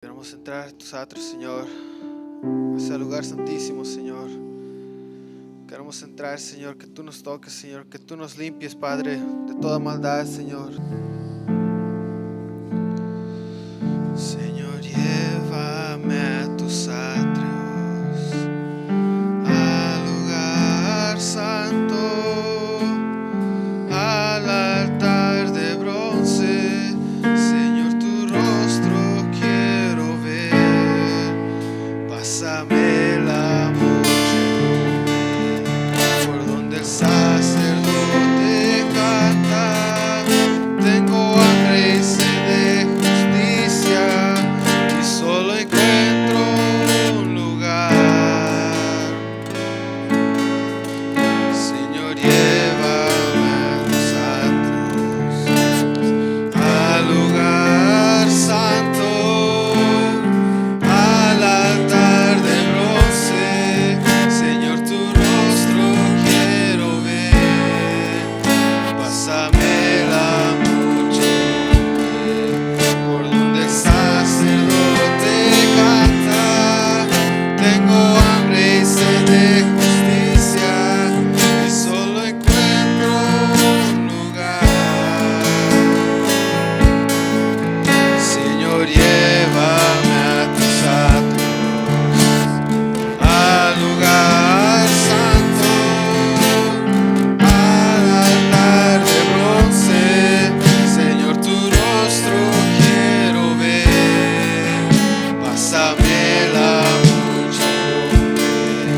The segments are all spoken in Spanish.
Queremos entrar a tus atrios, Señor, a ese lugar santísimo, Señor. Queremos entrar, Señor, que tú nos toques, Señor, que tú nos limpies, Padre, de toda maldad, Señor. Señor, llévame a tus atrios, al lugar santo, al altar de bronce. Señor, tu rostro quiero ver. Pásame la muchedumbre por donde el sacerdote canta. Tengo hambre y sed de justicia y solo encuentro un lugar. Señor, llévame a tus atrios, al lugar santo, al altar de bronce. Señor, tu rostro quiero ver. Pásame la muchedumbre por donde el sacerdote canta. Tengo hambre y sed de justicia y solo encuentro un lugar. Señor, llévame a tus atrios, al lugar santo, al altar de bronce. Señor, tu rostro quiero ver. Pásame la muchedumbre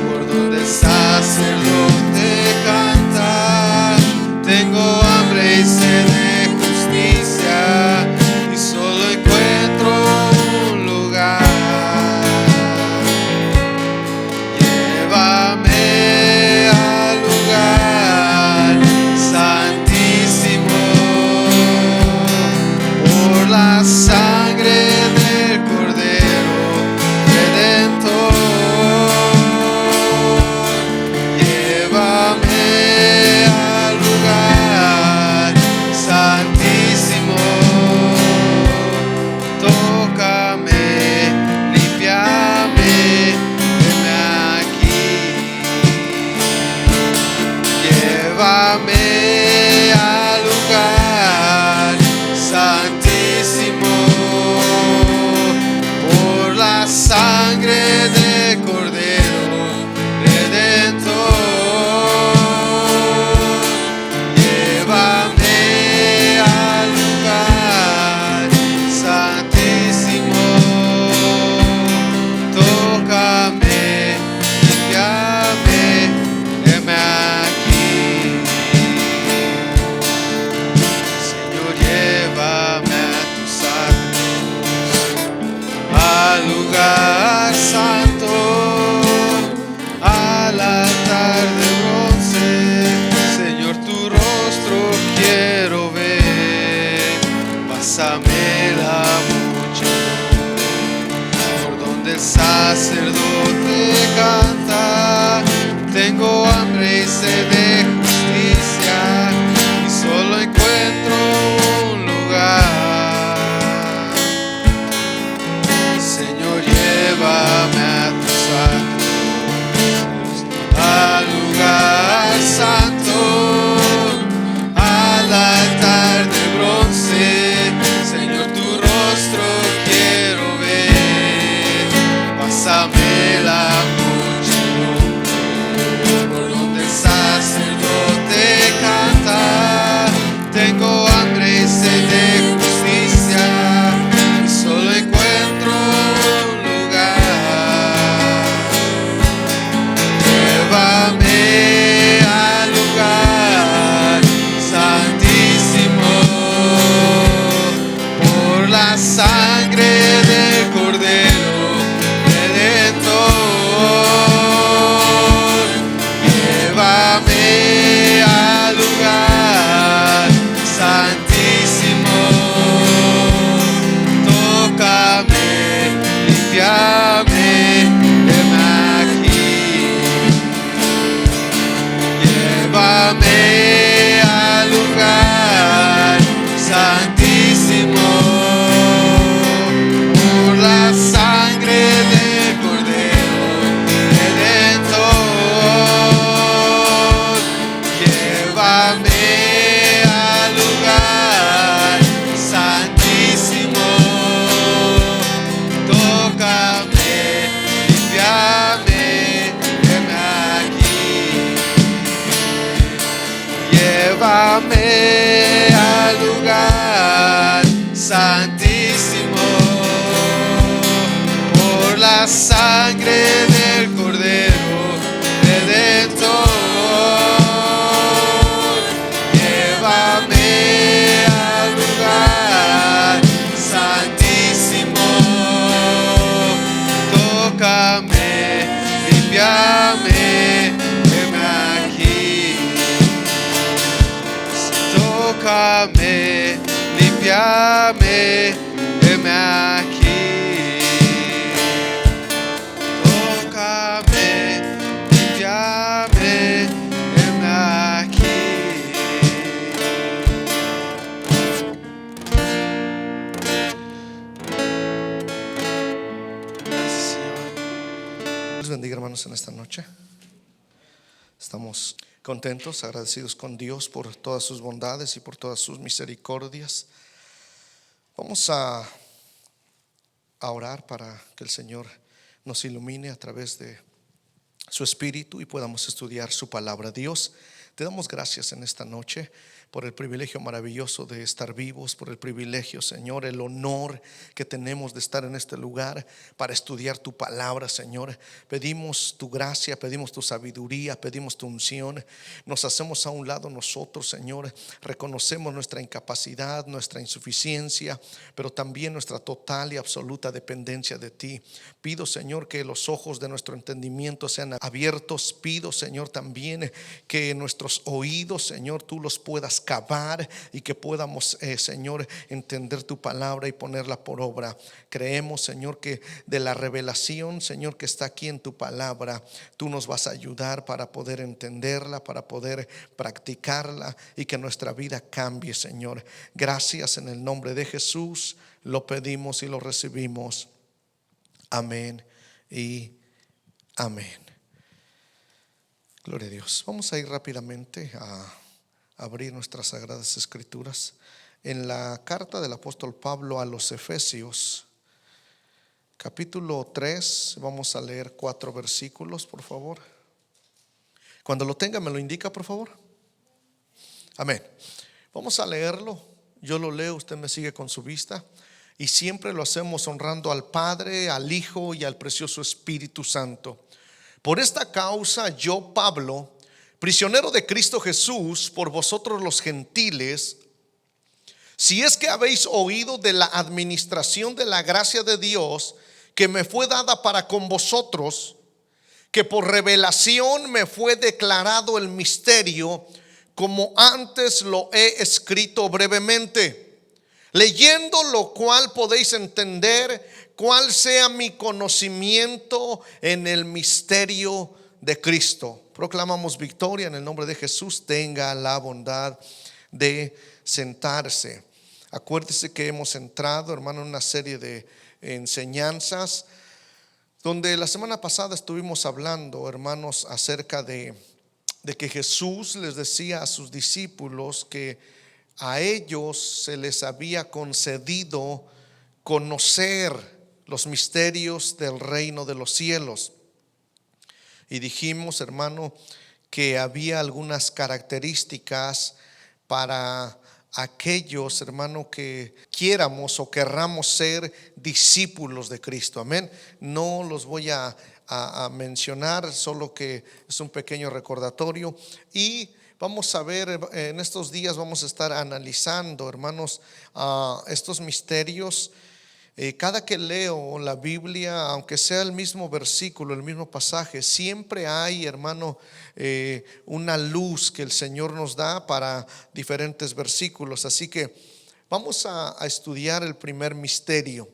por donde el sacerdote canta. Tengo hambre y sed de justicia y solo encuentro un lugar. Llévame al lugar santísimo por la sangre del Cordero Redentor. Llévame al lugar santísimo. Tócame, límpiame, heme aquí. Llévame al lugar santísimo por la sangre del Cordero Redentor. Llévame al lugar santísimo. Tócame, límpiame, heme aquí. Señor, llévame a tus atrios, al lugar santo, al altar de bronce. Señor, tu rostro quiero ver. Pásame la muchedumbre por donde el sacerdote canta. Tengo hambre y sed de justicia y solo encuentro un lugar. Señor, llévame a tus atrios, al lugar santo, al altar de bronce. Señor, tu rostro quiero ver. Pásame la la sangre del Cordero Redentor. Llévame al lugar santísimo, tócame, limpiame, heme aquí. Tócame, limpiame, heme aquí. Tócame, limpiame, heme aquí. Gracias, Señor. Dios bendiga, hermanos, en esta noche. Estamos contentos, agradecidos con Dios por todas sus bondades y por todas sus misericordias. Vamos a orar para que el Señor nos ilumine a través de su Espíritu y podamos estudiar su palabra. Dios, te damos gracias en esta noche por el privilegio maravilloso de estar vivos, por el privilegio, Señor, el honor que tenemos de estar en este lugar para estudiar tu palabra, Señor. Pedimos tu gracia, pedimos tu sabiduría, pedimos tu unción. Nos hacemos a un lado nosotros, Señor. Reconocemos nuestra incapacidad, nuestra insuficiencia, pero también nuestra total y absoluta dependencia de ti. Pido, Señor, que los ojos de nuestro entendimiento sean abiertos. Pido, Señor, también que nuestros oídos, Señor, tú los puedas cavar y que podamos, Señor, entender tu palabra y ponerla por obra. Creemos, Señor, que de la revelación, Señor, que está aquí en tu palabra, tú nos vas a ayudar para poder entenderla, para poder practicarla y que nuestra vida cambie, Señor. Gracias, en el nombre de Jesús lo pedimos y lo recibimos. Amén y amén. Gloria a Dios. Vamos a ir rápidamente a abrir nuestras sagradas escrituras en la carta del apóstol Pablo a los Efesios, capítulo 3. Vamos a leer 4 versículos, por favor. Cuando lo tenga me lo indica, por favor. Amén. Vamos a leerlo. Yo lo leo, usted me sigue con su vista. Y siempre lo hacemos honrando al Padre, al Hijo y al precioso Espíritu Santo. Por esta causa yo, Pablo, prisionero de Cristo Jesús, por vosotros los gentiles, si es que habéis oído de la administración de la gracia de Dios que me fue dada para con vosotros, que por revelación me fue declarado el misterio, como antes lo he escrito brevemente, leyendo lo cual podéis entender cuál sea mi conocimiento en el misterio de Cristo. Proclamamos victoria en el nombre de Jesús. Tenga la bondad de sentarse. Acuérdese que hemos entrado, hermano, en una serie de enseñanzas donde la semana pasada estuvimos hablando, hermanos, acerca de que Jesús les decía a sus discípulos que a ellos se les había concedido conocer los misterios del reino de los cielos. Y dijimos, hermano, que había algunas características para aquellos, hermano, que quiéramos o querramos ser discípulos de Cristo. Amén. No los voy a mencionar, solo que es un pequeño recordatorio. Y vamos a ver, en estos días vamos a estar analizando, hermanos, estos misterios. Cada que leo la Biblia, aunque sea el mismo versículo, el mismo pasaje, siempre hay, hermano, una luz que el Señor nos da para diferentes versículos. Así que vamos a estudiar el primer misterio.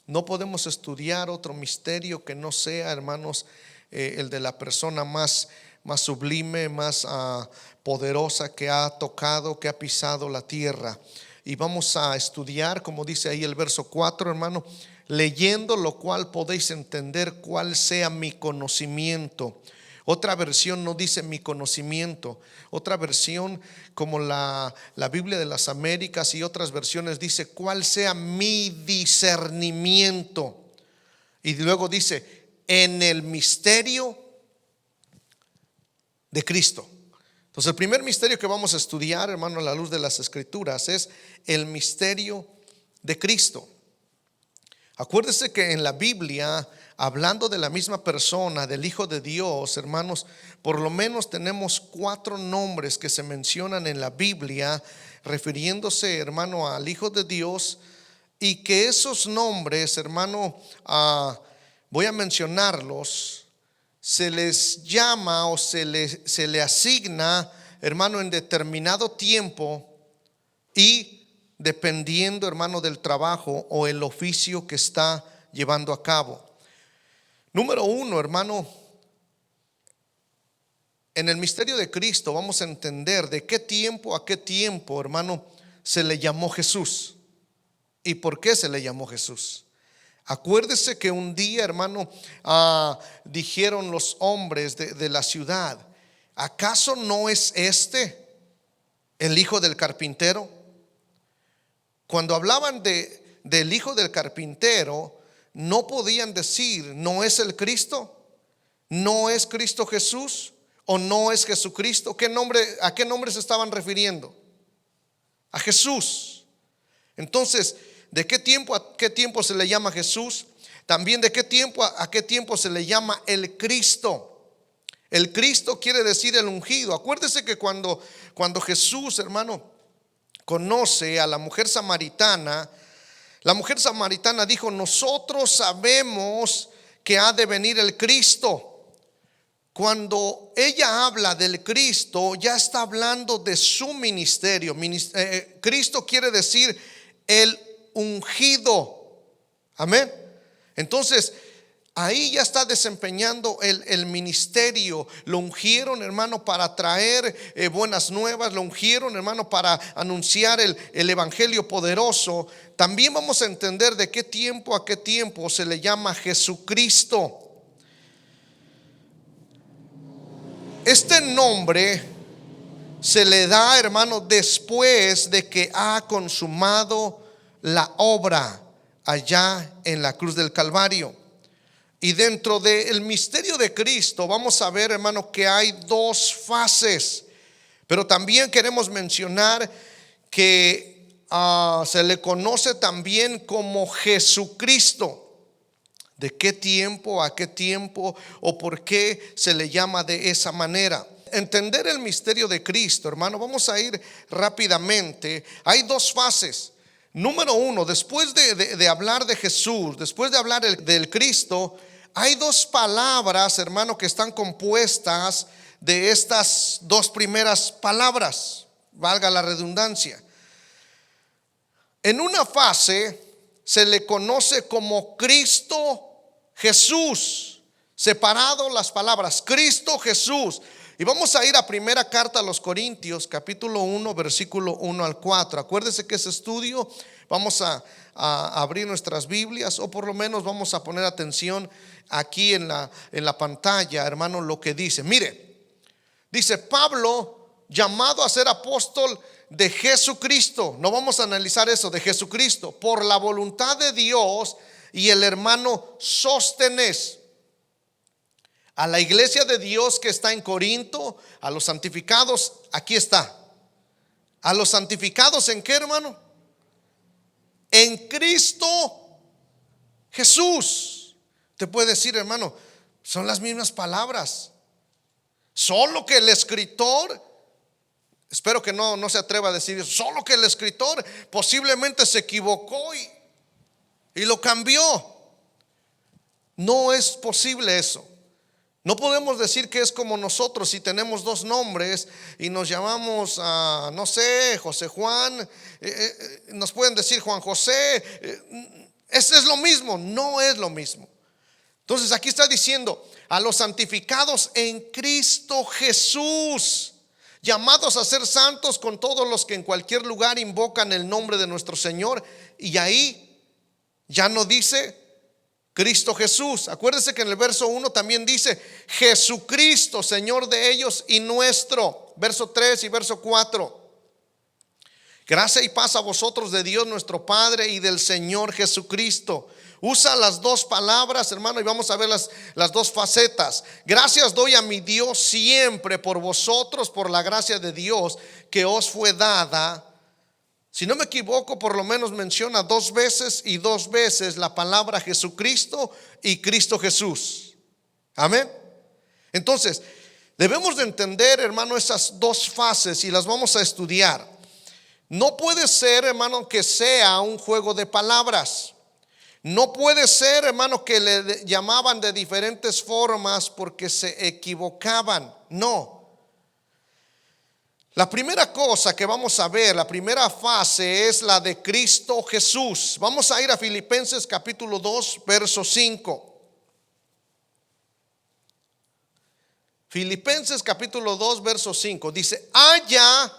No podemos estudiar otro misterio que no sea, hermanos, el de la persona más sublime, más poderosa que ha tocado, que ha pisado la tierra. Y vamos a estudiar, como dice ahí el verso 4, hermano, leyendo lo cual podéis entender cuál sea mi conocimiento. Otra versión no dice mi conocimiento. Otra versión, como la Biblia de las Américas y otras versiones, dice cuál sea mi discernimiento. Y luego dice en el misterio de Cristo. Entonces el primer misterio que vamos a estudiar, hermano, a la luz de las Escrituras, es el misterio de Cristo. Acuérdese que en la Biblia, hablando de la misma persona, del Hijo de Dios, hermanos, por lo menos tenemos 4 nombres que se mencionan en la Biblia refiriéndose, hermano, al Hijo de Dios, y que esos nombres, hermano, voy a mencionarlos, se les llama o se le asigna, hermano, en determinado tiempo y dependiendo, hermano, del trabajo o el oficio que está llevando a cabo. Número 1, hermano, en el misterio de Cristo vamos a entender de qué tiempo a qué tiempo, hermano, se le llamó Jesús y por qué se le llamó Jesús. Acuérdese que un día, hermano, dijeron los hombres de la ciudad: ¿acaso no es este el hijo del carpintero? Cuando hablaban del hijo del carpintero, no podían decir: ¿no es el Cristo? ¿No es Cristo Jesús? ¿O no es Jesucristo? ¿A qué nombre se estaban refiriendo? A Jesús. Entonces, ¿de qué tiempo a qué tiempo se le llama Jesús? También de qué tiempo a qué tiempo se le llama el Cristo. El Cristo quiere decir el ungido. Acuérdese que cuando Jesús, hermano, conoce a la mujer samaritana, la mujer samaritana dijo: nosotros sabemos que ha de venir el Cristo. Cuando ella habla del Cristo, ya está hablando de su ministerio. Cristo quiere decir el ungido. Amén. Entonces, ahí ya está desempeñando el ministerio. Lo ungieron, hermano, para traer buenas nuevas. Lo ungieron, hermano, para anunciar el evangelio poderoso. También vamos a entender de qué tiempo a qué tiempo se le llama Jesucristo. Este nombre se le da, hermano, después de que ha consumado la obra allá en la cruz del Calvario. Y dentro del misterio de Cristo vamos a ver, hermano, que hay 2 fases. Pero también queremos mencionar que se le conoce también como Jesucristo. ¿De qué tiempo a qué tiempo o por qué se le llama de esa manera? Entender el misterio de Cristo, hermano, vamos a ir rápidamente. Hay 2 fases. Número 1, después de hablar de Jesús, después de hablar del Cristo, hay 2 palabras, hermano, que están compuestas de estas 2 primeras palabras, valga la redundancia. En una fase se le conoce como Cristo Jesús, separado las palabras Cristo Jesús. Y vamos a ir a primera carta a los Corintios, capítulo 1, versículo 1 al 4. Acuérdese que ese estudio vamos a abrir nuestras Biblias, o por lo menos vamos a poner atención aquí en la pantalla, hermano, lo que dice. Mire, dice: Pablo, llamado a ser apóstol de Jesucristo. No vamos a analizar eso, de Jesucristo, por la voluntad de Dios, y el hermano Sóstenes, a la iglesia de Dios que está en Corinto, a los santificados. Aquí está. A los santificados, ¿en qué, hermano? En Cristo Jesús. Te puede decir, hermano, son las mismas palabras, solo que el escritor, espero que no se atreva a decir eso, solo que el escritor posiblemente se equivocó y lo cambió. No es posible eso. No podemos decir que es como nosotros si tenemos 2 nombres y nos llamamos, no sé, José Juan, nos pueden decir Juan José. Es lo mismo, no es lo mismo. Entonces aquí está diciendo: a los santificados en Cristo Jesús, llamados a ser santos con todos los que en cualquier lugar invocan el nombre de nuestro Señor. Y ahí ya no dice Cristo Jesús. Acuérdese que en el verso 1 también dice Jesucristo, Señor de ellos y nuestro. Verso 3 y verso 4. Gracia y paz a vosotros de Dios nuestro Padre y del Señor Jesucristo. Usa las 2 palabras, hermano, y vamos a ver las 2 facetas. Gracias doy a mi Dios siempre por vosotros, por la gracia de Dios que os fue dada Si no me equivoco, por lo menos menciona 2 veces y 2 veces la palabra Jesucristo y Cristo Jesús. Amén. Entonces, debemos de entender, hermano, esas 2 fases y las vamos a estudiar. No puede ser, hermano, que sea un juego de palabras. No puede ser, hermano, que le llamaban de diferentes formas porque se equivocaban. No. La primera cosa que vamos a ver, la primera fase es la de Cristo Jesús. Vamos a ir a Filipenses capítulo 2, verso 5. Filipenses capítulo 2, verso 5. Dice: haya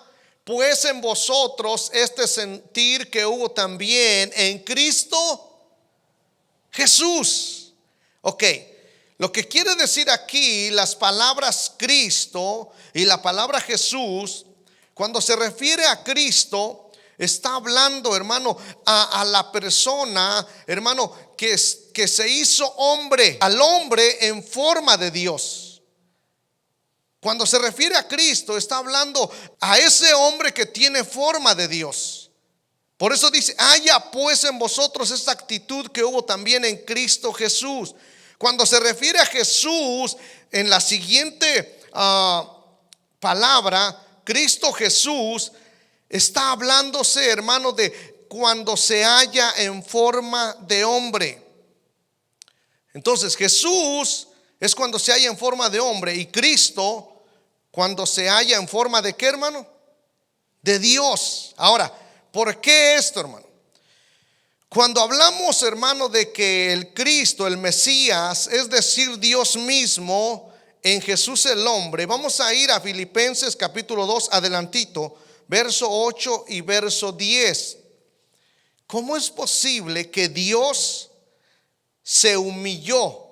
pues en vosotros este sentir que hubo también en Cristo Jesús. Ok, lo que quiere decir aquí las palabras Cristo y la palabra Jesús, cuando se refiere a Cristo, está hablando, hermano, a la persona, hermano, que se hizo hombre, al hombre en forma de Dios. Cuando se refiere a Cristo, está hablando a ese hombre que tiene forma de Dios. Por eso dice: haya pues en vosotros esta actitud que hubo también en Cristo Jesús. Cuando se refiere a Jesús, en la siguiente palabra, Cristo Jesús, está hablándose, hermano, de cuando se halla en forma de hombre. Entonces Jesús es cuando se halla en forma de hombre, y Cristo cuando se halla en forma de ¿qué, hermano? De Dios. Ahora, ¿por qué esto, hermano? Cuando hablamos, hermano, de que el Cristo, el Mesías, es decir, Dios mismo en Jesús el hombre, vamos a ir a Filipenses capítulo 2, adelantito, verso 8 y verso 10. ¿Cómo es posible que Dios se humilló?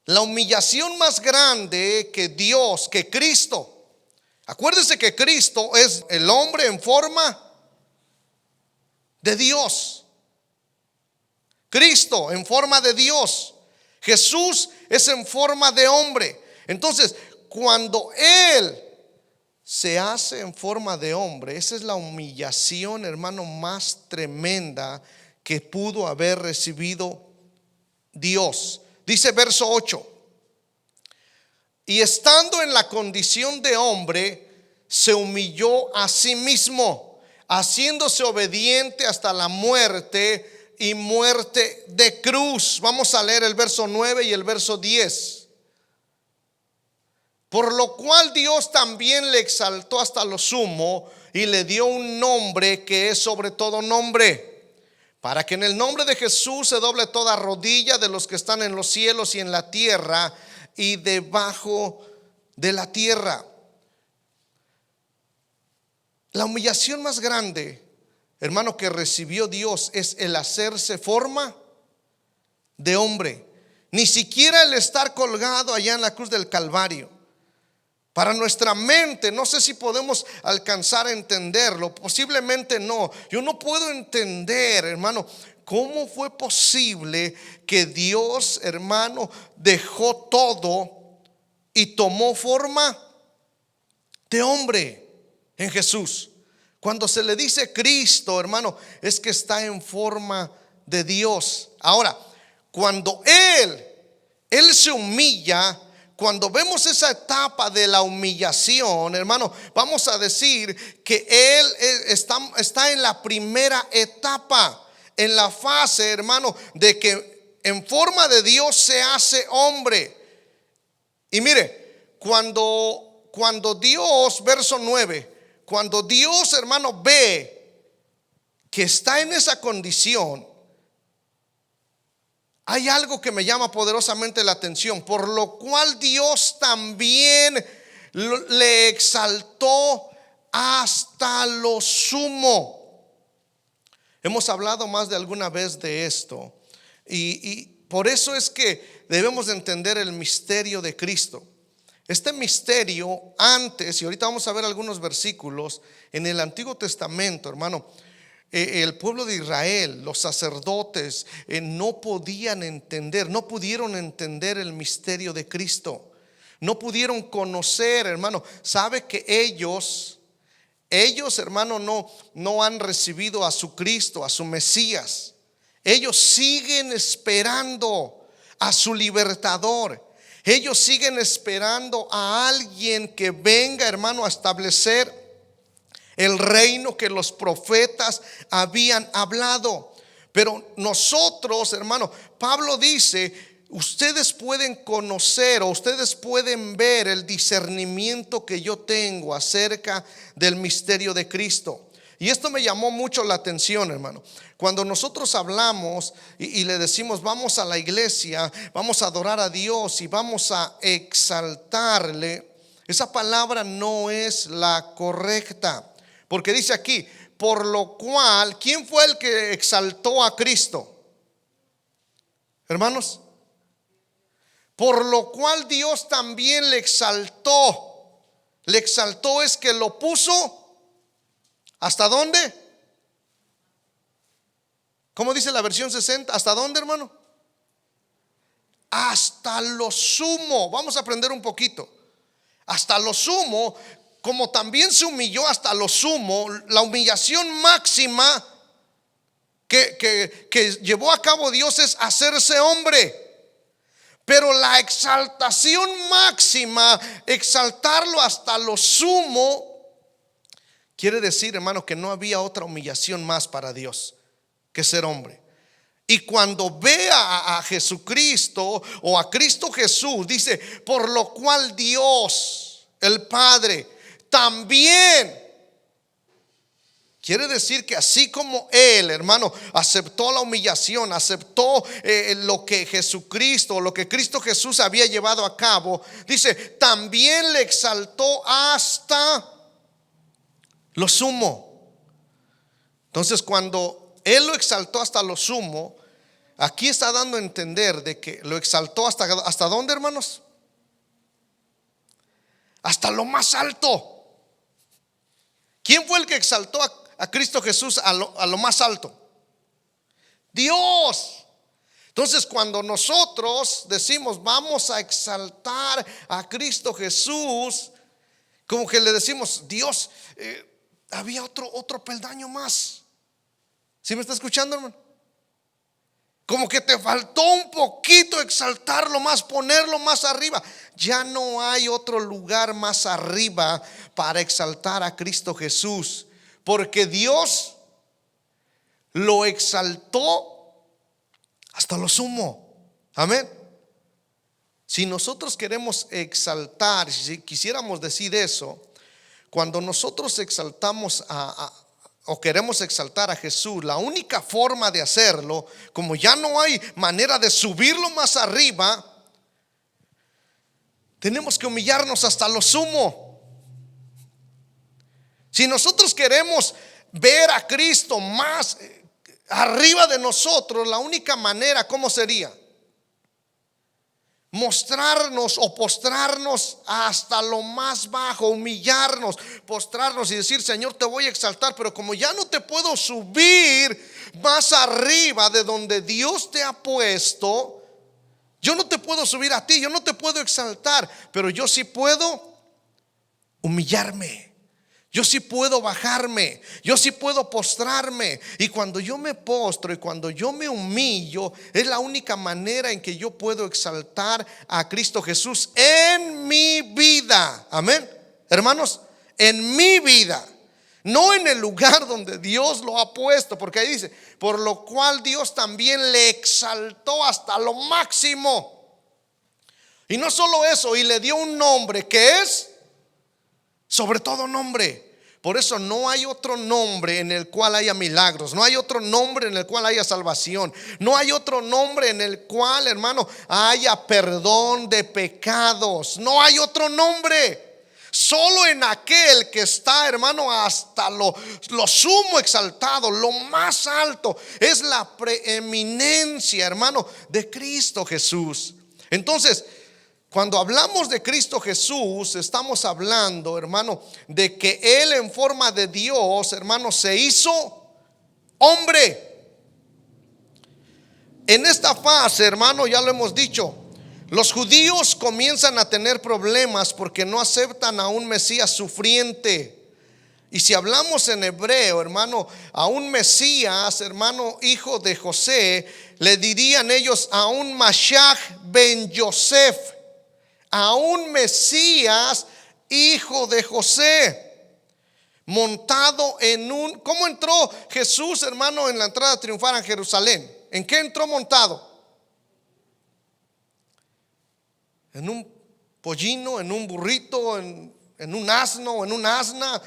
La humillación más grande que Dios, que Cristo. Acuérdese que Cristo es el hombre en forma de Dios. Cristo en forma de Dios. Jesús es en forma de hombre. Entonces, cuando Él se hace en forma de hombre, esa es la humillación, hermano, más tremenda que pudo haber recibido Dios. Dice verso 8: y estando en la condición de hombre, se humilló a sí mismo, haciéndose obediente hasta la muerte y muerte de cruz. Vamos a leer el verso 9 y el verso 10. Por lo cual Dios también le exaltó hasta lo sumo y le dio un nombre que es sobre todo nombre, para que en el nombre de Jesús se doble toda rodilla de los que están en los cielos y en la tierra y debajo de la tierra. La humillación más grande, hermano, que recibió Dios es el hacerse forma de hombre. Ni siquiera el estar colgado allá en la cruz del Calvario. Para nuestra mente, no sé si podemos alcanzar a entenderlo, posiblemente no. Yo no puedo entender, hermano, cómo fue posible que Dios, hermano, dejó todo y tomó forma de hombre en Jesús. Cuando se le dice Cristo, hermano, es que está en forma de Dios. Ahora, cuando Él se humilla, cuando vemos esa etapa de la humillación, hermano, vamos a decir que Él está en la primera etapa, en la fase, hermano, de que en forma de Dios se hace hombre. Y mire, cuando Dios, verso 9, cuando Dios, hermano, ve que está en esa condición, hay algo que me llama poderosamente la atención, por lo cual Dios también le exaltó hasta lo sumo. Hemos hablado más de alguna vez de esto, y por eso es que debemos de entender el misterio de Cristo. Este misterio antes, y ahorita vamos a ver algunos versículos en el Antiguo Testamento, hermano. El pueblo de Israel, los sacerdotes, no podían entender, no pudieron entender el misterio de Cristo. No pudieron conocer, hermano. Sabe que ellos Ellos, hermano, no han recibido a su Cristo, a su Mesías. Ellos siguen esperando a su libertador. Ellos siguen esperando a alguien que venga, hermano, a establecer el reino que los profetas habían hablado. Pero nosotros, hermano, Pablo dice, ustedes pueden conocer o ustedes pueden ver el discernimiento que yo tengo acerca del misterio de Cristo. Y esto me llamó mucho la atención, hermano. Cuando nosotros hablamos y le decimos vamos a la iglesia, vamos a adorar a Dios y vamos a exaltarle, esa palabra no es la correcta. Porque dice aquí, por lo cual, ¿quién fue el que exaltó a Cristo? Hermanos, por lo cual Dios también le exaltó. Le exaltó es que lo puso. ¿Hasta dónde? ¿Cómo dice la versión 60? ¿Hasta dónde, hermano? Hasta lo sumo. Vamos a aprender un poquito. Hasta lo sumo, como también se humilló hasta lo sumo, la humillación máxima que llevó a cabo Dios es hacerse hombre. Pero la exaltación máxima, exaltarlo hasta lo sumo, quiere decir, hermano, que no había otra humillación más para Dios que ser hombre. Y cuando vea a Jesucristo o a Cristo Jesús, dice, por lo cual Dios, el Padre, también. Quiere decir que así como Él, hermano, aceptó la humillación, aceptó lo que Jesucristo, lo que Cristo Jesús había llevado a cabo, dice, también le exaltó hasta lo sumo. Entonces, cuando Él lo exaltó hasta lo sumo, aquí está dando a entender de que lo exaltó hasta ¿dónde, hermanos? Hasta lo más alto. ¿Quién fue el que exaltó a Cristo Jesús a lo más alto? Dios. Entonces, cuando nosotros decimos vamos a exaltar a Cristo Jesús, como que le decimos, Dios, había otro peldaño más. ¿Sí me está escuchando, hermano? Como que te faltó un poquito exaltarlo más, ponerlo más arriba. Ya no hay otro lugar más arriba para exaltar a Cristo Jesús, porque Dios lo exaltó hasta lo sumo. Amén. Si nosotros queremos exaltar, si quisiéramos decir eso, cuando nosotros exaltamos o queremos exaltar a Jesús, la única forma de hacerlo, como ya no hay manera de subirlo más arriba, tenemos que humillarnos hasta lo sumo. Si nosotros queremos ver a Cristo más arriba de nosotros, la única manera, ¿cómo sería? Mostrarnos o postrarnos hasta lo más bajo, humillarnos, postrarnos y decir, Señor, te voy a exaltar, pero como ya no te puedo subir más arriba de donde Dios te ha puesto, yo no te puedo subir a ti, yo no te puedo exaltar, pero yo sí puedo humillarme. Yo sí puedo bajarme, yo sí puedo postrarme. Y cuando yo me postro y cuando yo me humillo, es la única manera en que yo puedo exaltar a Cristo Jesús en mi vida. Amén, hermanos, en mi vida, no en el lugar donde Dios lo ha puesto, porque ahí dice, por lo cual Dios también le exaltó hasta lo máximo. Y no solo eso, y le dio un nombre que es sobre todo nombre. Por eso no hay otro nombre en el cual haya milagros, no hay otro nombre en el cual haya salvación, no hay otro nombre en el cual, hermano, haya perdón de pecados. No hay otro nombre. Solo en aquel que está, hermano, hasta lo sumo exaltado, lo más alto, es la preeminencia, hermano, de Cristo Jesús. Entonces, cuando hablamos de Cristo Jesús, estamos hablando, hermano, de que Él en forma de Dios, hermano, se hizo hombre. En esta fase, hermano, ya lo hemos dicho, los judíos comienzan a tener problemas porque no aceptan a un Mesías sufriente, Y si hablamos en hebreo, hermano, a un Mesías, hermano, hijo de José, le dirían ellos a un Mashiach ben Yosef, a un Mesías, hijo de José, montado en un... ¿Cómo entró Jesús, hermano, en la entrada triunfal a Jerusalén? ¿En qué entró montado? En un pollino, en un burrito, en un asno, en un asna.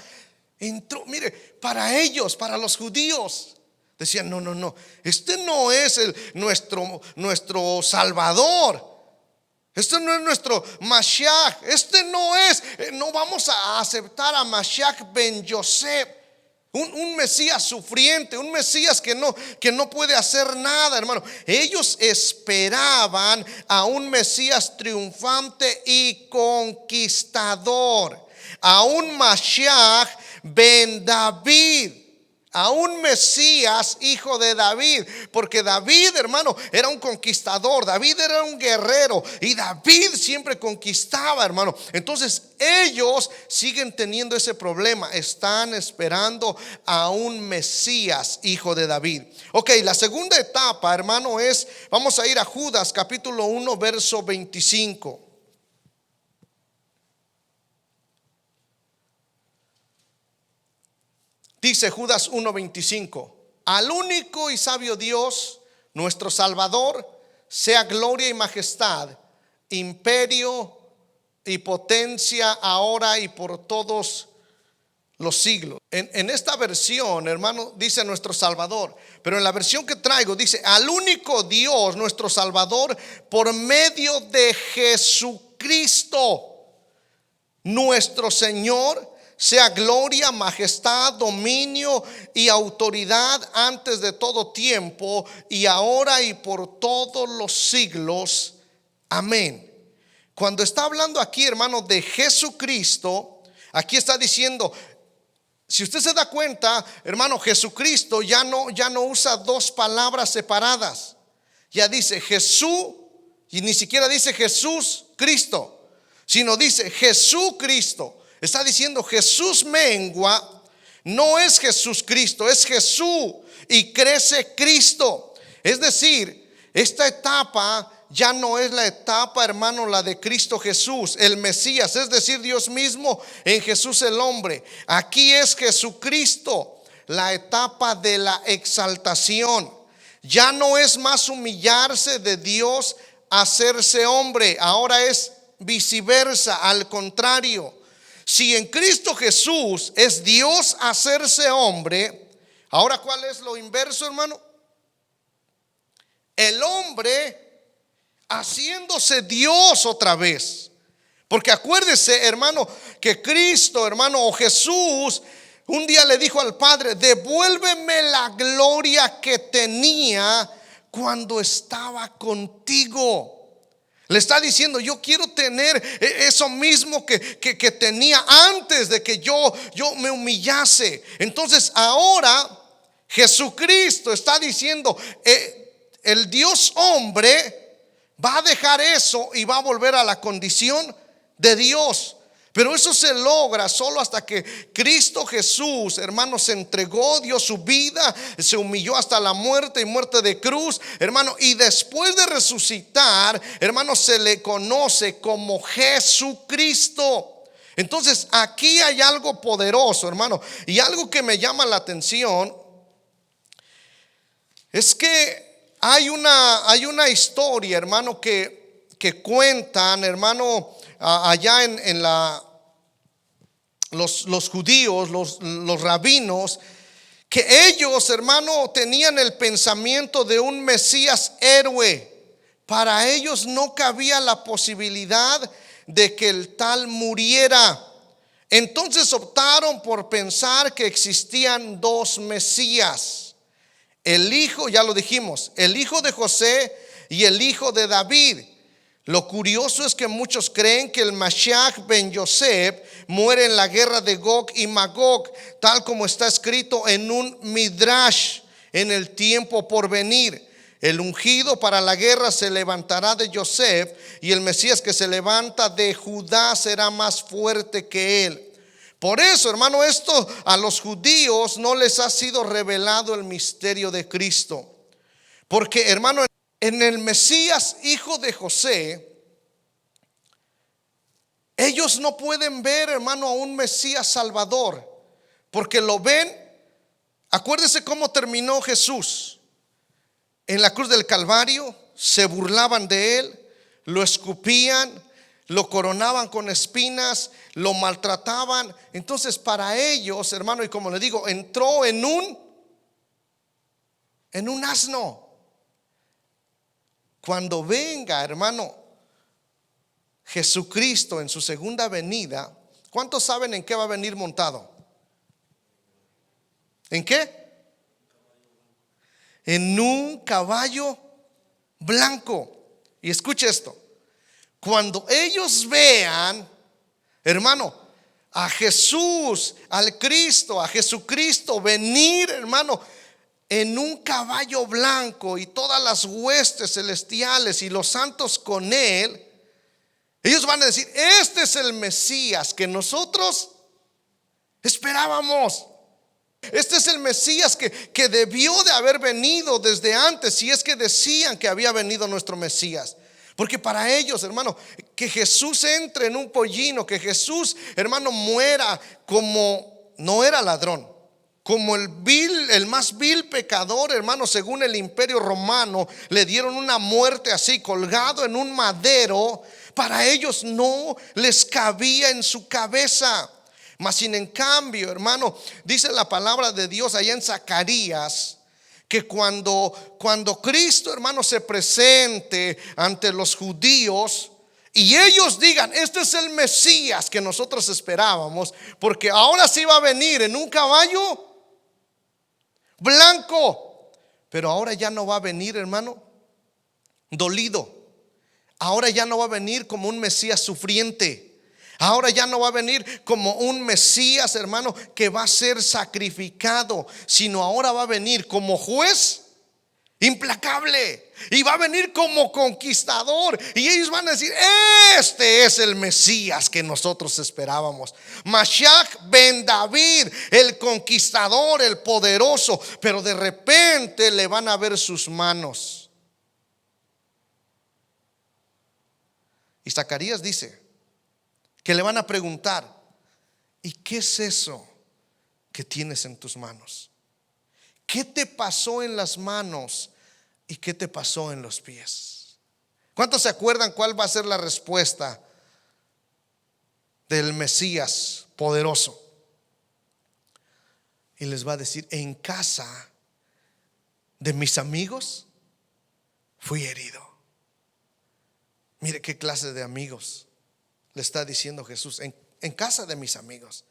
Entró, mire, para ellos, para los judíos, decían: no, este no es nuestro Salvador, este no es nuestro Mashiach, este no es, no vamos a aceptar a Mashiach ben Yosef, un Mesías sufriente, un Mesías que no puede hacer nada, hermano. Ellos esperaban a un Mesías triunfante y conquistador, a un Mashiach ben David, a un Mesías hijo de David, porque David, hermano, era un conquistador, David era un guerrero y David siempre conquistaba, hermano. Entonces ellos siguen teniendo ese problema, están esperando a un Mesías hijo de David. Ok, la segunda etapa, hermano, vamos a ir a Judas capítulo 1 verso 25. Dice Judas 1:25: al único y sabio Dios, nuestro Salvador, sea gloria y majestad, imperio y potencia, ahora y por todos los siglos. En esta versión, hermano, dice nuestro Salvador, pero en la versión que traigo dice: al único Dios, nuestro Salvador, por medio de Jesucristo, nuestro Señor, sea gloria, majestad, dominio y autoridad antes de todo tiempo y ahora y por todos los siglos. Amén. Cuando está hablando aquí, hermano, de Jesucristo, aquí está diciendo, si usted se da cuenta, hermano, Jesucristo ya no usa dos palabras separadas. Ya dice Jesús, y ni siquiera dice Jesús Cristo, sino dice Jesucristo. Está diciendo Jesús mengua, no es Jesús Cristo, es Jesús y crece Cristo. Es decir, esta etapa ya no es la etapa, hermano, la de Cristo Jesús, el Mesías, es decir, Dios mismo en Jesús el hombre. Aquí es Jesucristo, la etapa de la exaltación. Ya no es más humillarse de Dios a hacerse hombre, ahora es viceversa, al contrario. Si en Cristo Jesús es Dios hacerse hombre, ahora ¿cuál es lo inverso, hermano? El hombre haciéndose Dios otra vez. Porque acuérdese, hermano, que Cristo, hermano, o Jesús, un día le dijo al Padre: devuélveme la gloria que tenía cuando estaba contigo. Le está diciendo: yo quiero tener eso mismo que tenía antes de que yo me humillase. Entonces ahora Jesucristo está diciendo, el Dios hombre va a dejar eso y va a volver a la condición de Dios. Pero eso se logra solo hasta que Cristo Jesús, hermano, se entregó, dio su vida, se humilló hasta la muerte y muerte de cruz, hermano, y después de resucitar, hermano, se le conoce como Jesucristo. Entonces aquí hay algo poderoso, hermano, y algo que me llama la atención es que hay una historia, hermano, que cuentan, hermano, allá en los judíos, los rabinos, que ellos, hermano, tenían el pensamiento de un Mesías héroe. Para ellos no cabía la posibilidad de que el tal muriera. Entonces optaron por pensar que existían dos Mesías: el hijo, ya lo dijimos, el hijo de José y el hijo de David. Lo curioso es que muchos creen que el Mashiach ben Yosef muere en la guerra de Gog y Magog, tal como está escrito en un Midrash: en el tiempo por venir, el ungido para la guerra se levantará de Yosef, y el Mesías que se levanta de Judá será más fuerte que él. Por eso, hermano, esto a los judíos no les ha sido revelado el misterio de Cristo. Porque, hermano, en el Mesías, hijo de José, ellos no pueden ver, hermano, a un Mesías Salvador, porque lo ven. Acuérdese cómo terminó Jesús en la cruz del Calvario. Se burlaban de él, lo escupían, lo coronaban con espinas, lo maltrataban. Entonces para ellos, hermano, y como le digo, entró en un asno. Cuando venga, hermano, Jesucristo en su segunda venida, ¿cuántos saben en qué va a venir montado? ¿En qué? En un caballo blanco. Y escuche esto: cuando ellos vean, hermano, a Jesús, al Cristo, a Jesucristo venir, hermano, en un caballo blanco y todas las huestes celestiales y los santos con él, ellos van a decir: este es el Mesías que nosotros esperábamos. Este es el Mesías que debió de haber venido desde antes, si es que decían que había venido nuestro Mesías. Porque para ellos, hermano, que Jesús entre en un pollino, que Jesús, hermano, muera como no era ladrón, como el más vil pecador, hermano, según el imperio romano, le dieron una muerte así, colgado en un madero. Para ellos no les cabía en su cabeza. Mas sin en cambio, hermano, dice la palabra de Dios allá en Zacarías, que cuando Cristo, hermano, se presente ante los judíos y ellos digan: este es el Mesías que nosotros esperábamos, porque ahora sí va a venir en un caballo blanco, pero ahora ya no va a venir, hermano, dolido. Ahora ya no va a venir como un Mesías sufriente. Ahora ya no va a venir como un Mesías, hermano, que va a ser sacrificado, sino ahora va a venir como juez implacable, y va a venir como conquistador. Y ellos van a decir: este es el Mesías que nosotros esperábamos, Mashiach ben David, el conquistador, el poderoso. Pero de repente le van a ver sus manos. Y Zacarías dice que le van a preguntar: ¿y qué es eso que tienes en tus manos? ¿Qué te pasó en las manos y qué te pasó en los pies? ¿Cuántos se acuerdan cuál va a ser la respuesta del Mesías poderoso? Y les va a decir: en casa de mis amigos fui herido. Mire qué clase de amigos le está diciendo Jesús: en casa de mis amigos.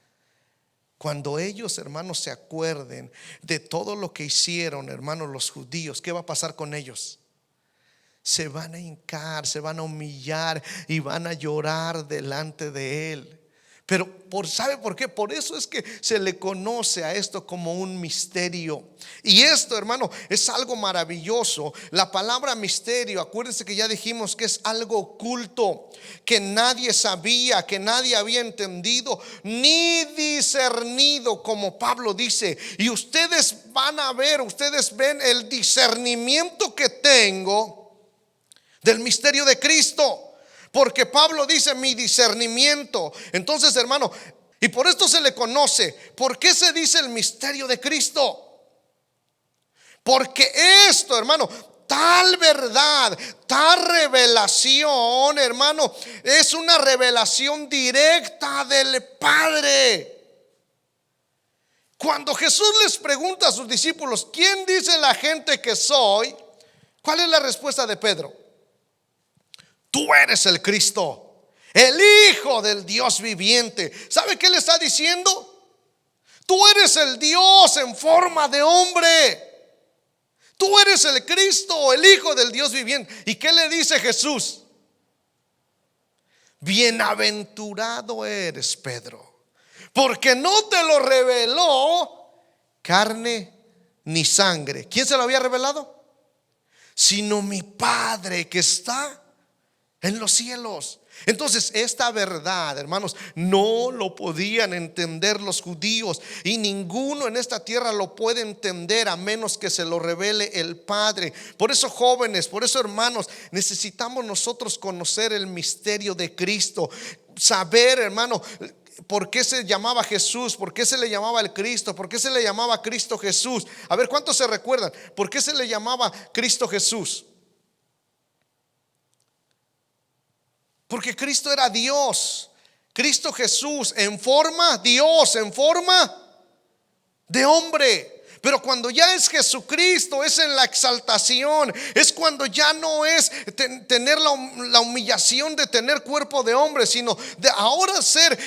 Cuando ellos, hermanos, se acuerden de todo lo que hicieron, hermanos, los judíos, ¿qué va a pasar con ellos? Se van a hincar, se van a humillar y van a llorar delante de él. Pero ¿sabe por qué? Por eso es que se le conoce a esto como un misterio. Y esto, hermano, es algo maravilloso. La palabra misterio, acuérdense que ya dijimos que es algo oculto, que nadie sabía, que nadie había entendido ni discernido, como Pablo dice. Y ustedes van a ver, ustedes ven el discernimiento que tengo del misterio de Cristo. Porque Pablo dice: mi discernimiento. Entonces, hermano, y por esto se le conoce. ¿Por qué se dice el misterio de Cristo? Porque esto, hermano, tal verdad, tal revelación, hermano, es una revelación directa del Padre. Cuando Jesús les pregunta a sus discípulos: ¿quién dice la gente que soy? ¿Cuál es la respuesta de Pedro? Tú eres el Cristo, el Hijo del Dios viviente. ¿Sabe qué le está diciendo? Tú eres el Dios en forma de hombre. Tú eres el Cristo, el Hijo del Dios viviente. ¿Y qué le dice Jesús? Bienaventurado eres, Pedro, porque no te lo reveló carne ni sangre. ¿Quién se lo había revelado? Sino mi Padre que está en los cielos. Entonces esta verdad, hermanos, no lo podían entender los judíos, y ninguno en esta tierra lo puede entender a menos que se lo revele el Padre. Por eso, jóvenes, por eso, hermanos, necesitamos nosotros conocer el misterio de Cristo, saber, hermano, ¿por qué se llamaba Jesús? ¿Por qué se le llamaba el Cristo? ¿Por qué se le llamaba Cristo Jesús? A ver, ¿cuántos se recuerdan? ¿Por qué se le llamaba Cristo Jesús? Porque Cristo era Dios. Cristo Jesús en forma, Dios en forma de hombre. Pero cuando ya es Jesucristo, es en la exaltación, es cuando ya no es tener la humillación de tener cuerpo de hombre, sino de ahora ser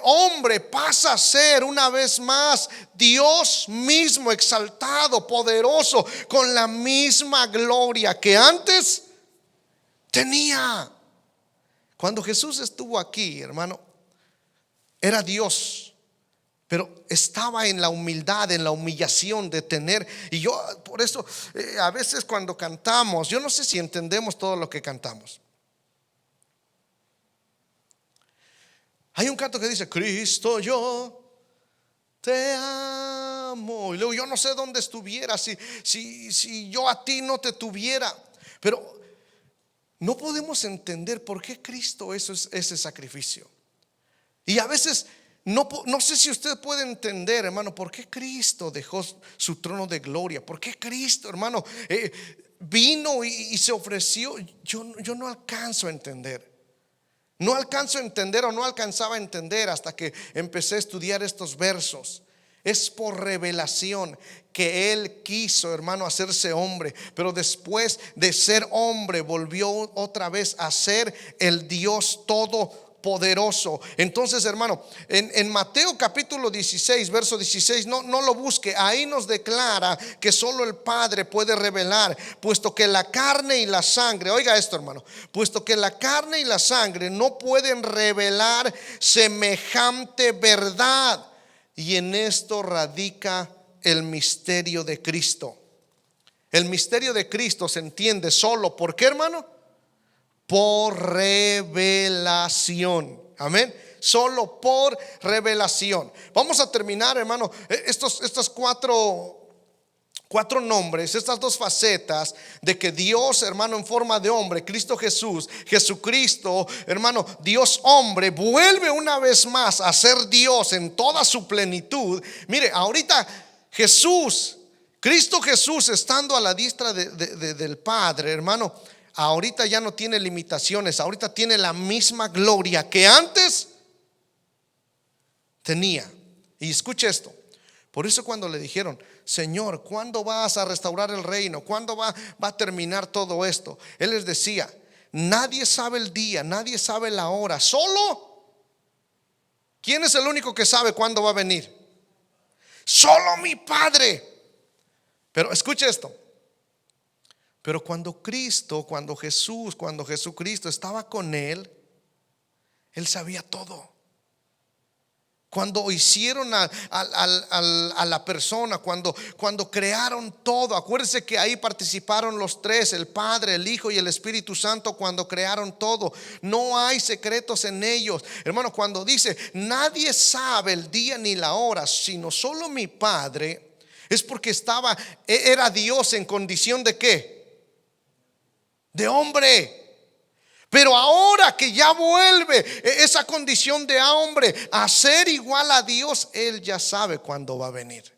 hombre, pasa a ser una vez más Dios mismo, exaltado, poderoso, con la misma gloria que antes tenía. Cuando Jesús estuvo aquí, hermano, era Dios, pero estaba en la humildad, en la humillación de tener. Y yo por eso a veces cuando cantamos, yo no sé si entendemos todo lo que cantamos. Hay un canto que dice: Cristo, yo te amo. Y luego yo no sé dónde estuviera si yo a ti no te tuviera. Pero no podemos entender por qué Cristo hizo ese sacrificio. Y a veces no sé si usted puede entender, hermano, por qué Cristo dejó su trono de gloria. Por qué Cristo, hermano, vino y se ofreció. Yo no alcanzo a entender. No alcanzo a entender, o no alcanzaba a entender hasta que empecé a estudiar estos versos. Es por revelación que Él quiso, hermano, hacerse hombre, pero después de ser hombre volvió otra vez a ser el Dios todopoderoso. Entonces, hermano, en Mateo capítulo 16, verso 16, no lo busque. Ahí nos declara que solo el Padre puede revelar, puesto que la carne y la sangre, oiga esto, hermano, puesto que la carne y la sangre no pueden revelar semejante verdad. Y en esto radica el misterio de Cristo. El misterio de Cristo se entiende solo, ¿por qué, hermano? Por revelación. Amén. Solo por revelación. Vamos a terminar, hermano, estos cuatro nombres, estas dos facetas de que Dios, hermano, en forma de hombre, Cristo Jesús, Jesucristo, hermano, Dios hombre, vuelve una vez más a ser Dios en toda su plenitud. Mire, ahorita Cristo Jesús, estando a la diestra del Padre, hermano, ahorita ya no tiene limitaciones, ahorita tiene la misma gloria que antes tenía. Y escuche esto. Por eso cuando le dijeron: Señor, ¿cuándo vas a restaurar el reino? ¿Cuándo va a terminar todo esto? Él les decía: nadie sabe el día, nadie sabe la hora, solo ¿quién es el único que sabe cuándo va a venir? Solo mi Padre. Pero escuche esto. Pero cuando Jesucristo estaba con él sabía todo. Cuando hicieron a la persona, cuando crearon todo, acuérdense que ahí participaron los tres, el Padre, el Hijo y el Espíritu Santo, cuando crearon todo. No hay secretos en ellos, hermano. Cuando dice nadie sabe el día ni la hora, sino solo mi Padre, es porque era Dios en condición de ¿qué? De hombre. Pero ahora que ya vuelve esa condición de hombre a ser igual a Dios, Él ya sabe cuándo va a venir.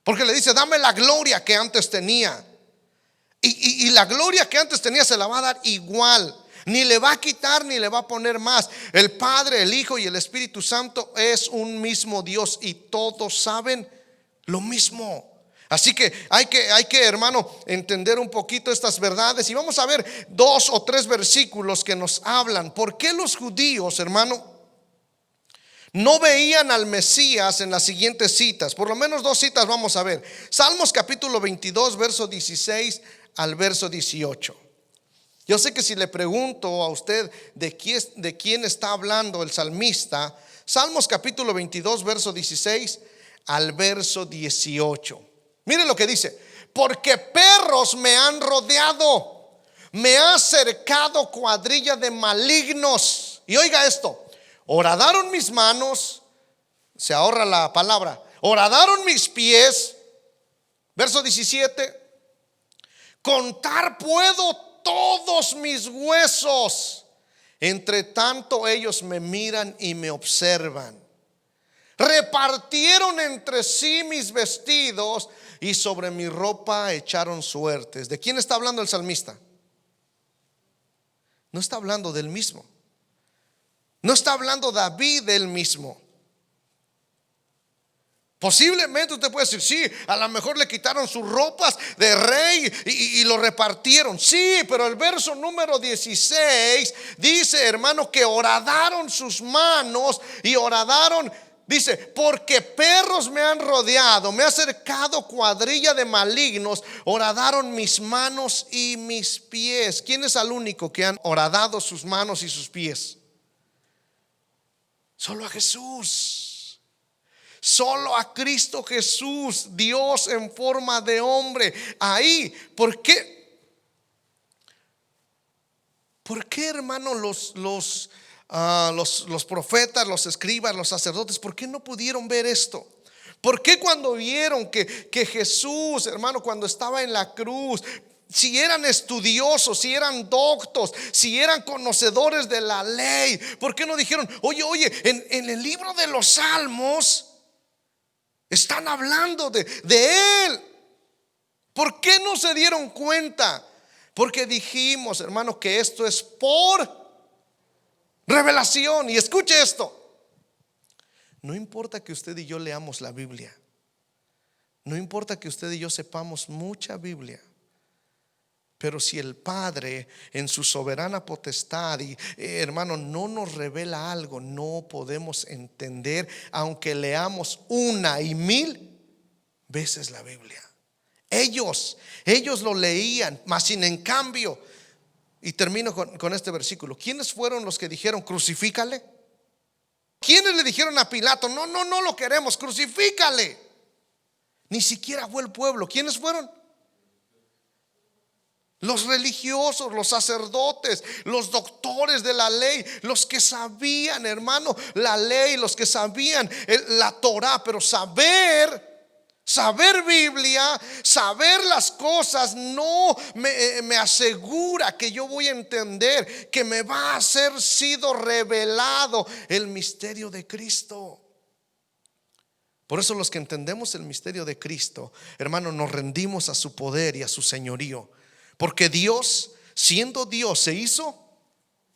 Porque le dice: dame la gloria que antes tenía. Y la gloria que antes tenía se la va a dar igual. Ni le va a quitar ni le va a poner más. El Padre, el Hijo y el Espíritu Santo es un mismo Dios, y todos saben lo mismo. Así que hay que, hermano, entender un poquito estas verdades. Y vamos a ver 2 o 3 versículos que nos hablan. ¿Por qué los judíos, hermano, no veían al Mesías en las siguientes citas? Por lo menos 2 citas vamos a ver. Salmos capítulo 22, verso 16 al verso 18. Yo sé que si le pregunto a usted de quién está hablando el salmista, Salmos capítulo 22, verso 16 al verso 18. Miren lo que dice: porque perros me han rodeado, me ha cercado cuadrilla de malignos. Y oiga esto: horadaron mis manos, se ahorra la palabra, horadaron mis pies. Verso 17: contar puedo todos mis huesos, entre tanto ellos me miran y me observan. Repartieron entre sí mis vestidos y sobre mi ropa echaron suertes. ¿De quién está hablando el salmista? No está hablando del mismo. No está hablando David del mismo. Posiblemente usted puede decir, sí, a lo mejor le quitaron sus ropas de rey y lo repartieron. Sí, pero el verso número 16 dice, hermano, que horadaron sus manos y horadaron. Dice, porque perros me han rodeado, me ha cercado cuadrilla de malignos, horadaron mis manos y mis pies. ¿Quién es el único que han horadado sus manos y sus pies? Solo a Jesús. Solo a Cristo Jesús, Dios en forma de hombre. Ahí, ¿por qué? ¿Por qué, hermano, los profetas, los escribas, los sacerdotes, por qué no pudieron ver esto? ¿Por qué cuando vieron que Jesús, hermano, cuando estaba en la cruz, si eran estudiosos, si eran doctos, si eran conocedores de la ley, por qué no dijeron, oye, en el libro de los Salmos están hablando de Él? ¿Por qué no se dieron cuenta? Porque dijimos, hermano, que esto es por revelación. Y escuche esto: no importa que usted y yo leamos la Biblia, no importa que usted y yo sepamos mucha Biblia, pero si el Padre en su soberana potestad y hermano no nos revela algo, no podemos entender, aunque leamos 1 y 1000 veces la Biblia. Ellos lo leían, mas sin en cambio, y termino con este versículo, ¿quiénes fueron los que dijeron crucifícale? ¿Quiénes le dijeron a Pilato, no lo queremos, crucifícale? Ni siquiera fue el pueblo. ¿Quiénes fueron? Los religiosos, los sacerdotes, los doctores de la ley, los que sabían, hermano, la ley, los que sabían la Torah. Pero saber Biblia, saber las cosas no me asegura que yo voy a entender que me va a ser sido revelado el misterio de Cristo. Por eso los que entendemos el misterio de Cristo, hermano, nos rendimos a su poder y a su señorío. Porque Dios, siendo Dios, se hizo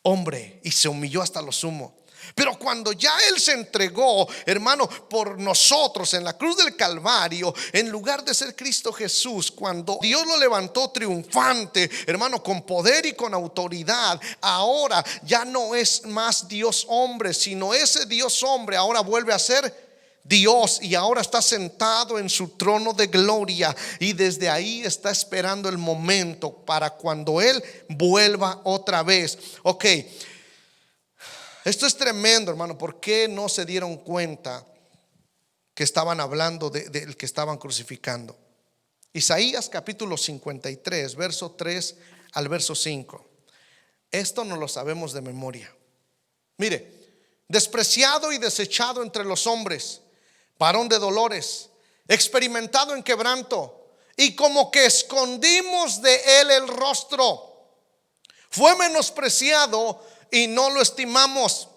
hombre y se humilló hasta lo sumo. Pero cuando ya Él se entregó, hermano, por nosotros en la cruz del Calvario, en lugar de ser Cristo Jesús, cuando Dios lo levantó triunfante, hermano, con poder y con autoridad, ahora ya no es más Dios hombre, sino ese Dios hombre ahora vuelve a ser Dios, y ahora está sentado en su trono de gloria, y desde ahí está esperando el momento para cuando Él vuelva otra vez. Ok, esto es tremendo, hermano. ¿Por qué no se dieron cuenta que estaban hablando del que estaban crucificando? Isaías capítulo 53, verso 3 al verso 5. Esto no lo sabemos de memoria. Mire: despreciado y desechado entre los hombres, varón de dolores, experimentado en quebranto, y como que escondimos de él el rostro. Fue menospreciado y no lo estimamos.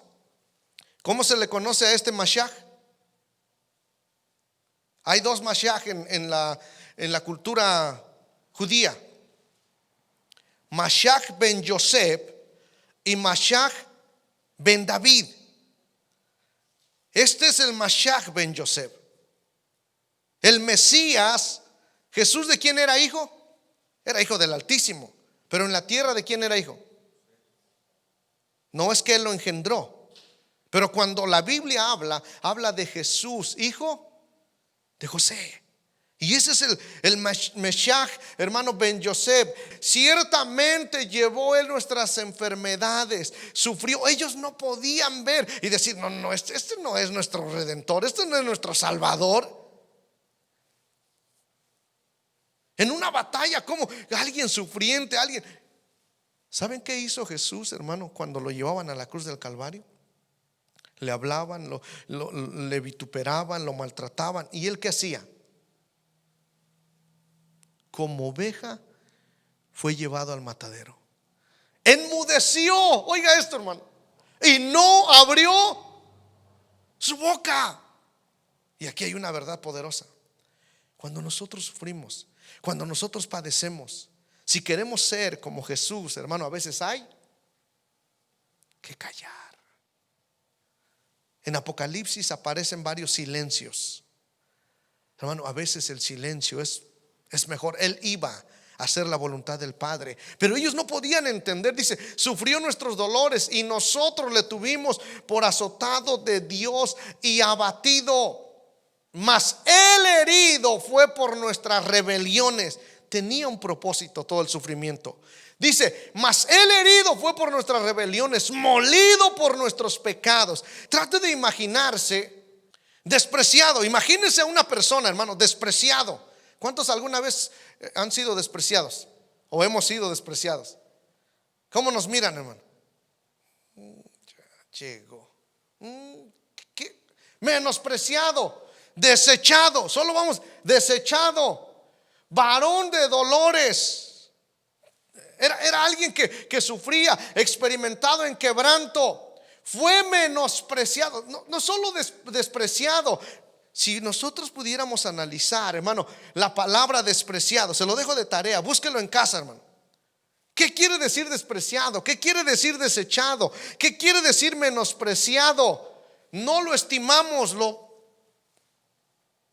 ¿Cómo se le conoce a este Mashiach? Hay dos Mashiach en la cultura judía: Mashiach ben Yosef y Mashiach ben David. Este es el Mashiach ben Yosef, el Mesías. Jesús, ¿de quién era hijo? Era hijo del Altísimo. Pero en la tierra, ¿de quién era hijo? No es que Él lo engendró, pero cuando la Biblia habla de Jesús, hijo de José. Y ese es el Mashiach, hermano, ben Yosef. Ciertamente llevó Él nuestras enfermedades, sufrió. Ellos no podían ver y decir, no, este no es nuestro Redentor, este no es nuestro Salvador. En una batalla, como alguien sufriente, alguien. ¿Saben qué hizo Jesús, hermano, cuando lo llevaban a la cruz del Calvario? Le hablaban, le vituperaban, lo maltrataban. ¿Y él qué hacía? Como oveja fue llevado al matadero. Enmudeció, oiga esto, hermano, y no abrió su boca. Y aquí hay una verdad poderosa. Cuando nosotros sufrimos, cuando nosotros padecemos, si queremos ser como Jesús, hermano, a veces hay que callar. En Apocalipsis aparecen varios silencios. Hermano, a veces el silencio es mejor. Él iba a hacer la voluntad del Padre, pero ellos no podían entender. Dice, sufrió nuestros dolores y nosotros le tuvimos por azotado de Dios y abatido. Mas el herido fue por nuestras rebeliones. Tenía un propósito todo el sufrimiento. Dice, mas el herido fue por nuestras rebeliones, molido por nuestros pecados. Trate de imaginarse despreciado. Imagínense a una persona, hermano, despreciado. ¿Cuántos alguna vez han sido despreciados? ¿O hemos sido despreciados? ¿Cómo nos miran, hermano? Ya llegó. ¿Qué? Menospreciado, desechado. Solo vamos, desechado. Varón de dolores. Era alguien que sufría, experimentado en quebranto. Fue menospreciado, no solo despreciado. Si nosotros pudiéramos analizar, hermano, la palabra despreciado, se lo dejo de tarea, búsquelo en casa, hermano. ¿Qué quiere decir despreciado? ¿Qué quiere decir desechado? ¿Qué quiere decir menospreciado? No lo estimamos, lo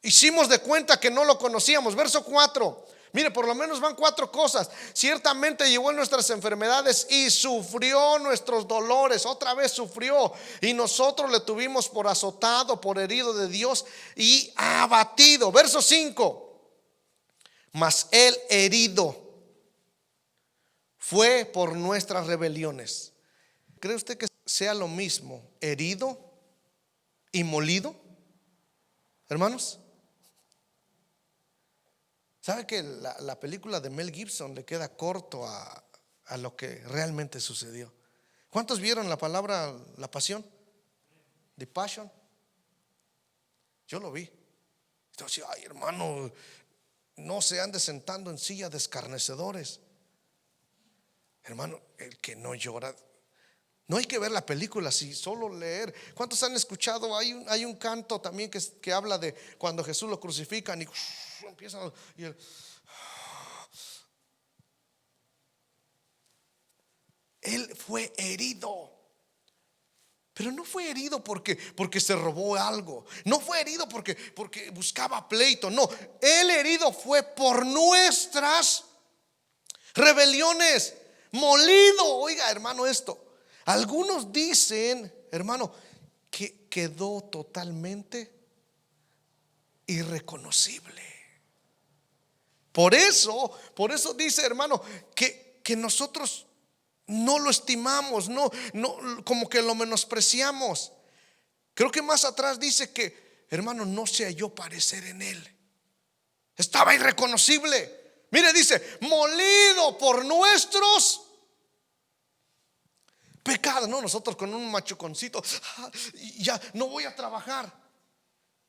hicimos de cuenta que no lo conocíamos. Verso 4. Mire, por lo menos van 4 cosas. Ciertamente llevó nuestras enfermedades y sufrió nuestros dolores. Otra vez sufrió. Y nosotros le tuvimos por azotado, por herido de Dios y abatido. Verso 5. Mas el herido fue por nuestras rebeliones. ¿Cree usted que sea lo mismo herido y molido, hermanos? ¿Sabe que la película de Mel Gibson le queda corto a lo que realmente sucedió? ¿Cuántos vieron la palabra, la pasión? The Passion. Yo lo vi. Entonces, ay, hermano, no se ande sentando en silla de escarnecedores. Hermano, el que no llora, no hay que ver la película, si solo leer. ¿Cuántos han escuchado? Hay un canto también que habla de cuando Jesús lo crucifican y empiezan él fue herido. Pero no fue herido porque se robó algo. No fue herido porque buscaba pleito. No, el herido fue por nuestras rebeliones. Molido, oiga, hermano, esto. Algunos dicen, hermano, que quedó totalmente irreconocible. Por eso dice, hermano, que nosotros no lo estimamos, no, como que lo menospreciamos. Creo que más atrás dice que, hermano, no se halló parecer en él. Estaba irreconocible. Mire, dice, molido por nuestros pecados. No, nosotros con un machuconcito, ya no voy a trabajar.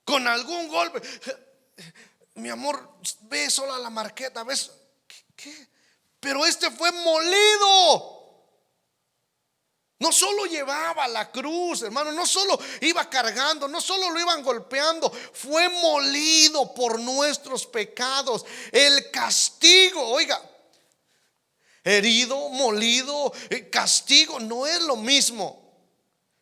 Con algún golpe, mi amor, ve sola la marqueta, ¿ves? ¿Qué? Pero este fue molido. No solo llevaba la cruz, hermano, no solo iba cargando, no solo lo iban golpeando, fue molido por nuestros pecados. El castigo, oiga, herido, molido, castigo no es lo mismo.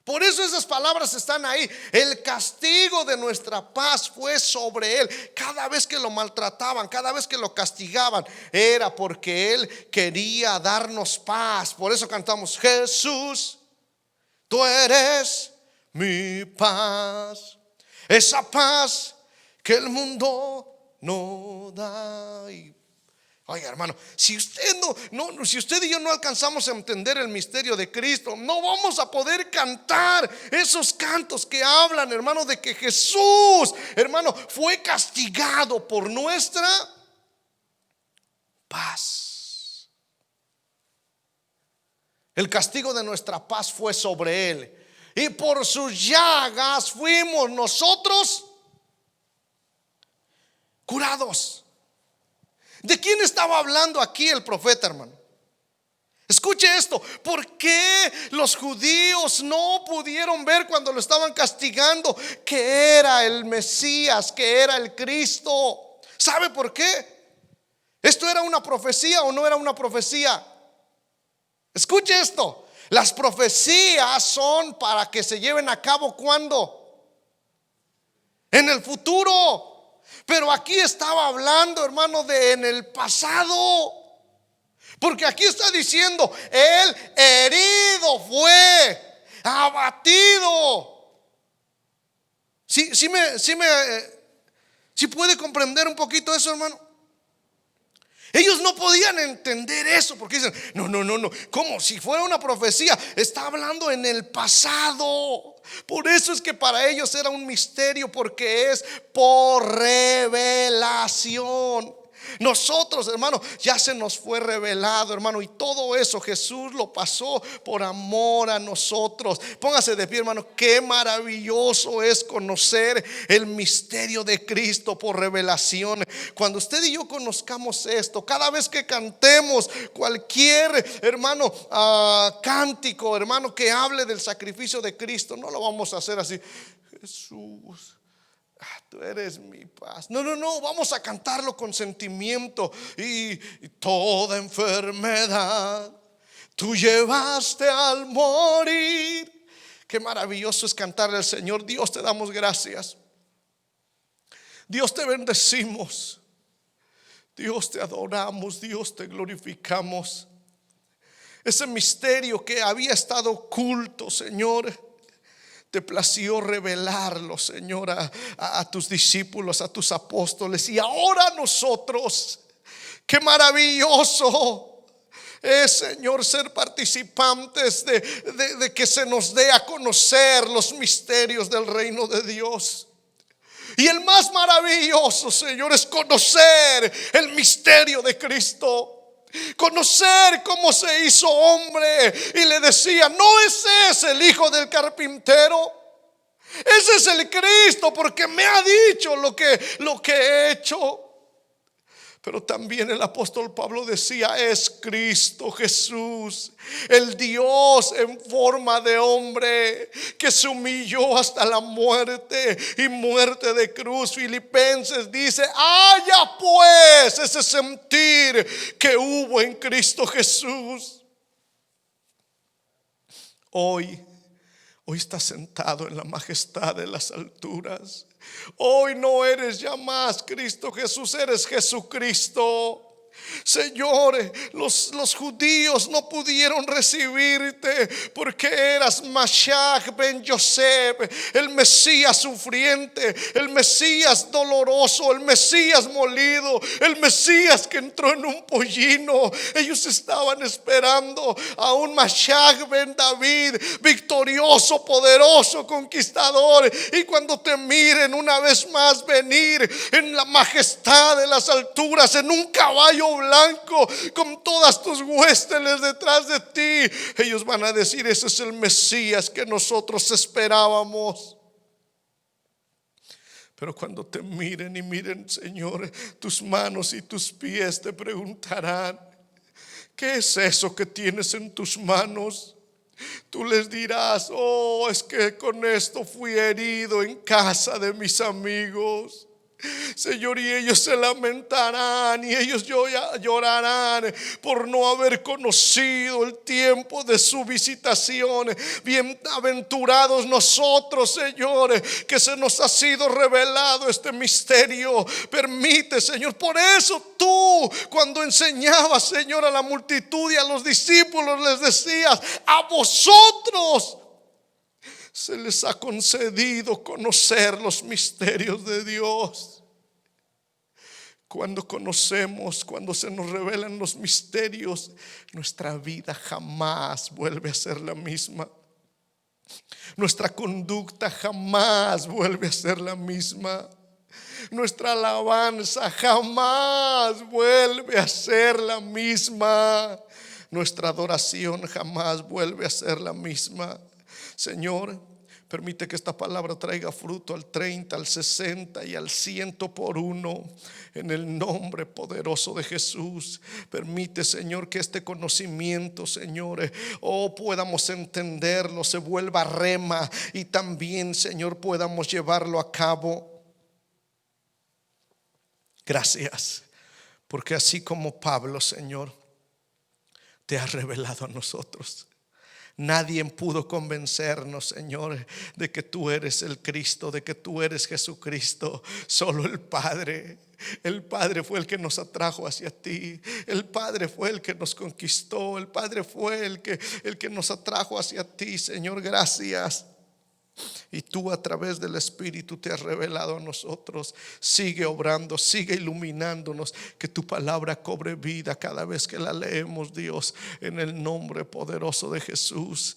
Por eso esas palabras están ahí. El castigo de nuestra paz fue sobre él. Cada vez que lo maltrataban, cada vez que lo castigaban, era porque él quería darnos paz. Por eso cantamos, Jesús, tú eres mi paz. Esa paz que el mundo no da. Oiga, hermano, si usted si usted y yo no alcanzamos a entender el misterio de Cristo, no vamos a poder cantar esos cantos que hablan, hermano, de que Jesús, hermano, fue castigado por nuestra paz. El castigo de nuestra paz fue sobre él, y por sus llagas fuimos nosotros curados. ¿De quién estaba hablando aquí el profeta, hermano? Escuche esto. ¿Por qué los judíos no pudieron ver cuando lo estaban castigando que era el Mesías, que era el Cristo? ¿Sabe por qué? ¿Esto era una profecía o no era una profecía? Escuche esto. Las profecías son para que se lleven a cabo ¿cuándo? En el futuro. Pero aquí estaba hablando, hermano, de en el pasado. Porque aquí está diciendo, él herido fue, abatido. ¿Sí puede comprender un poquito eso, hermano? Ellos no podían entender eso porque dicen, no, como si fuera una profecía, está hablando en el pasado. Por eso es que para ellos era un misterio, porque es por revelación. Nosotros, hermano, ya se nos fue revelado, hermano, y todo eso Jesús lo pasó por amor a nosotros. Póngase de pie, hermano. Qué maravilloso es conocer el misterio de Cristo por revelación. Cuando usted y yo conozcamos esto, cada vez que cantemos cualquier, hermano, cántico, hermano, que hable del sacrificio de Cristo, no lo vamos a hacer así: Jesús, tú eres mi paz. No, vamos a cantarlo con sentimiento. Y toda enfermedad tú llevaste al morir. Qué maravilloso es cantarle al Señor. Dios, te damos gracias. Dios, te bendecimos. Dios, te adoramos. Dios, te glorificamos. Ese misterio que había estado oculto, Señor, te plació revelarlo, Señor, a tus discípulos, a tus apóstoles, y ahora nosotros. Qué maravilloso es, Señor, ser participantes de que se nos dé a conocer los misterios del reino de Dios. Y el más maravilloso, Señor, es conocer el misterio de Cristo. Conocer cómo se hizo hombre y le decía: no es ese el hijo del carpintero, ese es el Cristo, porque me ha dicho lo que he hecho. Pero también el apóstol Pablo decía: es Cristo Jesús, el Dios en forma de hombre, que se humilló hasta la muerte, y muerte de cruz. Filipenses dice: haya pues ese sentir que hubo en Cristo Jesús. Hoy estás sentado en la majestad de las alturas. Hoy no eres ya más Cristo Jesús, eres Jesucristo. Señor, los judíos no pudieron recibirte porque eras Mashiach ben Yosef, el Mesías sufriente, el Mesías doloroso, el Mesías molido, el Mesías que entró en un pollino. Ellos estaban esperando a un Mashiach ben David, victorioso, poderoso, conquistador. Y cuando te miren una vez más venir en la majestad de las alturas, en un caballo blanco, con todas tus huestes detrás de ti, ellos van a decir: ese es el Mesías que nosotros esperábamos. Pero cuando te miren y miren, Señor, tus manos y tus pies, te preguntarán: ¿qué es eso que tienes en tus manos? Tú les dirás: oh, es que con esto fui herido en casa de mis amigos. Señor, y ellos se lamentarán y ellos llorarán por no haber conocido el tiempo de su visitación. Bienaventurados nosotros, Señor, que se nos ha sido revelado este misterio. Permite, Señor. Por eso tú, cuando enseñabas, Señor, a la multitud y a los discípulos, les decías: a vosotros se les ha concedido conocer los misterios de Dios. Cuando conocemos, cuando se nos revelan los misterios, nuestra vida jamás vuelve a ser la misma. Nuestra conducta jamás vuelve a ser la misma. Nuestra alabanza jamás vuelve a ser la misma. nuestra adoración jamás vuelve a ser la misma. Señor, permite que esta palabra traiga fruto al 30, al 60 y al 100 por uno. En el nombre poderoso de Jesús. Permite, Señor, que este conocimiento, Señor, podamos entenderlo, se vuelva rema, y también, Señor, podamos llevarlo a cabo. Gracias, porque así como Pablo, Señor, te has revelado a nosotros. Nadie pudo convencernos, Señor, de que tú eres el Cristo, de que tú eres Jesucristo. Solo el Padre. El Padre fue el que nos atrajo hacia ti. El Padre fue el que nos conquistó. El Padre fue el que nos atrajo hacia ti, Señor. Gracias. Y tú, a través del Espíritu, te has revelado a nosotros. Sigue obrando, sigue iluminándonos. Que tu palabra cobre vida cada vez que la leemos, Dios, en el nombre poderoso de Jesús.